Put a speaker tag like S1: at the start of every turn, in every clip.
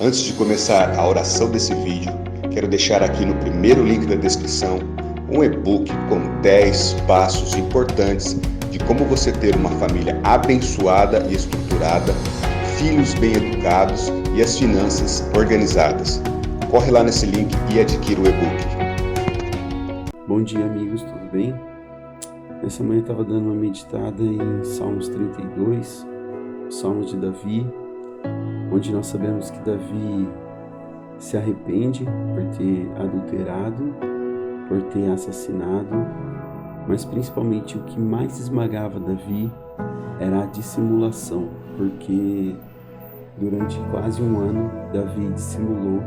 S1: Antes de começar a oração desse vídeo, quero deixar aqui no primeiro link da descrição um e-book com 10 passos importantes de como você ter uma família abençoada e estruturada, filhos bem educados e as finanças organizadas. Corre lá nesse link e adquira o e-book.
S2: Bom dia, amigos, tudo bem? Essa manhã eu estava dando uma meditada em Salmos 32, Salmos de Davi, onde nós sabemos que Davi se arrepende por ter adulterado, por ter assassinado, mas principalmente o que mais esmagava Davi era a dissimulação, porque durante quase um ano Davi dissimulou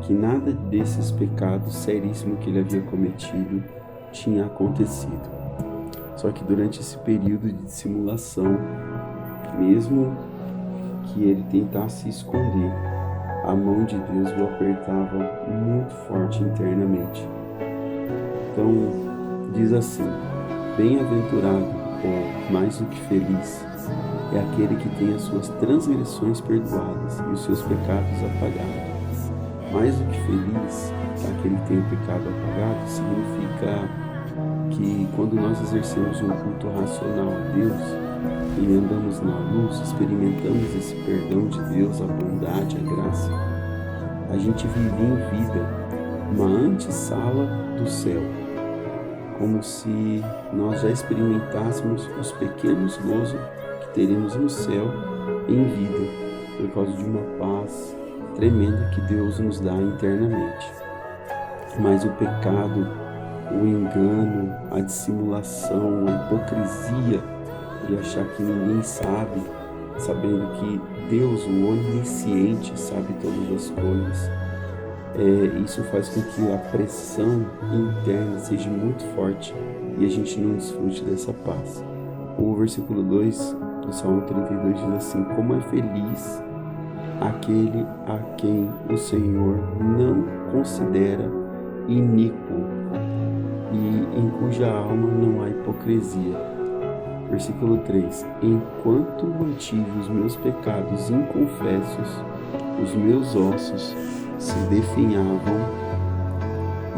S2: que nada desses pecados seríssimos que ele havia cometido tinha acontecido. Só que durante esse período de dissimulação, mesmo que ele tentasse esconder, a mão de Deus o apertava muito forte internamente. Então, diz assim: bem-aventurado, ou mais do que feliz, é aquele que tem as suas transgressões perdoadas e os seus pecados apagados. Mais do que feliz, aquele que tem o pecado apagado, significa que quando nós exercemos um culto racional a Deus e andamos na luz, experimentamos esse perdão de Deus, a bondade, a graça, a gente vive em vida uma antessala do céu, como se nós já experimentássemos os pequenos gozos que teremos no céu em vida, por causa de uma paz tremenda que Deus nos dá internamente. Mas o pecado, o engano, a dissimulação, a hipocrisia de achar que ninguém sabe, sabendo que Deus, o onisciente, sabe todas as coisas, isso faz com que a pressão interna seja muito forte e a gente não desfrute dessa paz. O versículo 2 do Salmo 32 diz assim: como é feliz aquele a quem o Senhor não considera iníquo e em cuja alma não há hipocrisia. Versículo 3: enquanto mantive os meus pecados inconfessos, os meus ossos se definhavam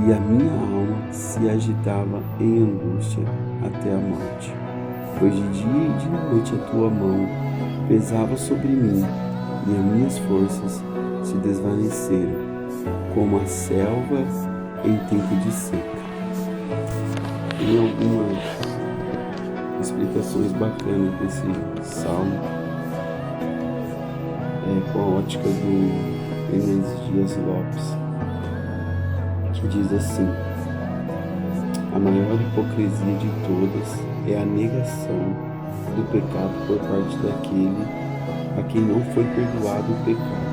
S2: e a minha alma se agitava em angústia até a morte. Pois de dia e de noite a tua mão pesava sobre mim e as minhas forças se desvaneceram, como a selva em tempo de seca. Tem algumas explicações bacanas desse salmo, com a ótica do Hernandes Dias Lopes, que diz assim: a maior hipocrisia de todas é a negação do pecado por parte daquele a quem não foi perdoado o pecado.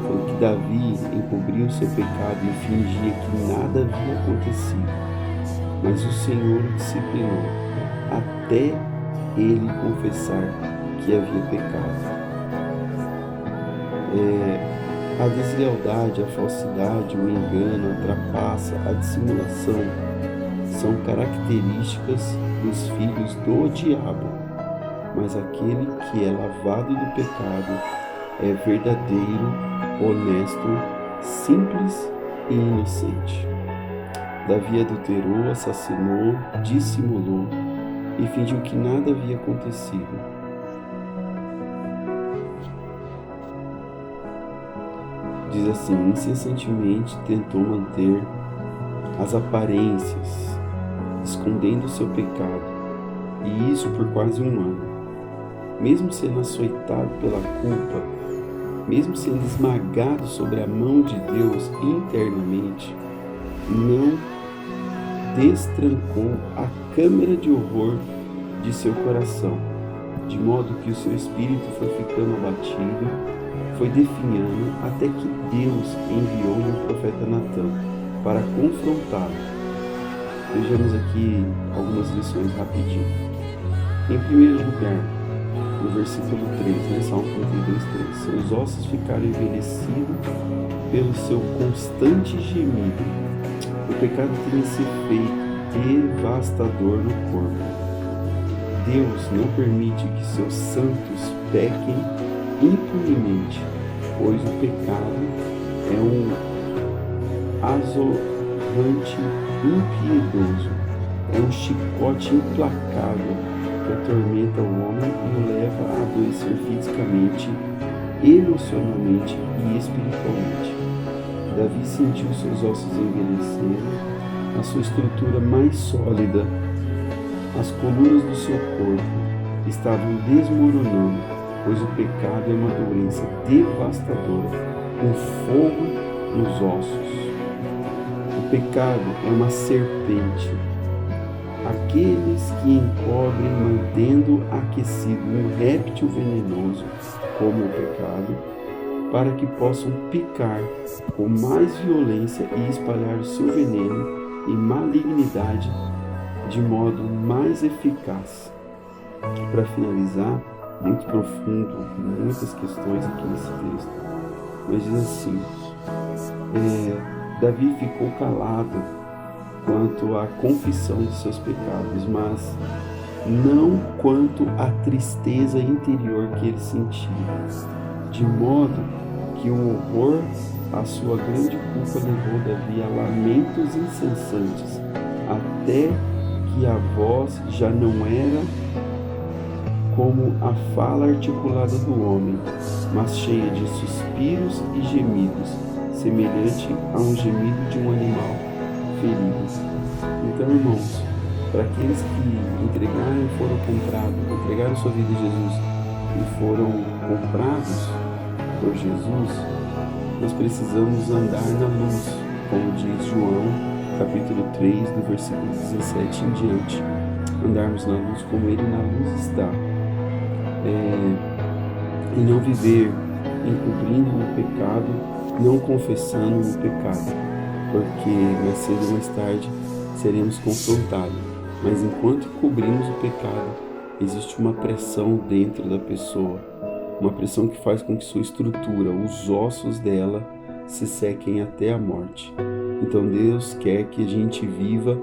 S2: Foi que Davi encobriu o seu pecado e fingia que nada havia acontecido, mas o Senhor o disciplinou até ele confessar que havia pecado. A deslealdade, a falsidade, o engano, a trapaça, a dissimulação são características dos filhos do diabo, mas aquele que é lavado do pecado é verdadeiro, honesto, simples e inocente. Davi adulterou, assassinou, dissimulou e fingiu que nada havia acontecido. Diz assim: incessantemente tentou manter as aparências, escondendo seu pecado, e isso por quase um ano. Mesmo sendo açoitado pela culpa, mesmo sendo esmagado sobre a mão de Deus internamente, não destrancou a câmara de horror de seu coração, de modo que o seu espírito foi ficando abatido, foi definhando, até que Deus enviou-lhe o profeta Natã para confrontá-lo. Vejamos aqui algumas lições rapidinho. Em primeiro lugar, no versículo 3, Salmo 32, 3, seus ossos ficaram envelhecidos pelo seu constante gemido. O pecado tem esse efeito devastador no corpo. Deus não permite que seus santos pequem impunemente, pois o pecado é um azorrante impiedoso, é um chicote implacável que atormenta o homem e o leva a adoecer fisicamente, emocionalmente e espiritualmente. Davi sentiu seus ossos envelhecendo, a sua estrutura mais sólida, as colunas do seu corpo estavam desmoronando, pois o pecado é uma doença devastadora, um fogo nos ossos. O pecado é uma serpente. Aqueles que encobrem mantendo aquecido um réptil venenoso, como o pecado, para que possam picar com mais violência e espalhar o seu veneno e malignidade de modo mais eficaz. Para finalizar, muito profundo, muitas questões aqui nesse texto, mas diz assim, Davi ficou calado quanto à confissão de seus pecados, mas não quanto à tristeza interior que ele sentia, de modo que o horror à sua grande culpa levou Davi a lamentos incessantes, até que a voz já não era como a fala articulada do homem, mas cheia de suspiros e gemidos, semelhante a um gemido de um animal ferido. Então, irmãos, para aqueles que entregaram e foram comprados, entregaram sua vida a Jesus e foram comprados por Jesus, nós precisamos andar na luz, como diz João, capítulo 3, do versículo 17 em diante. Andarmos na luz como Ele na luz está. E não viver encobrindo o pecado, não confessando o pecado, porque mais cedo ou mais tarde seremos confrontados. Mas enquanto cobrimos o pecado, existe uma pressão dentro da pessoa, uma pressão que faz com que sua estrutura, os ossos dela, se sequem até a morte. Então Deus quer que a gente viva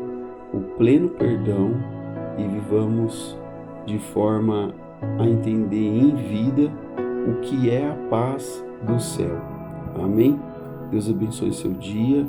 S2: o pleno perdão e vivamos de forma a entender em vida o que é a paz do céu. Amém? Deus abençoe seu dia.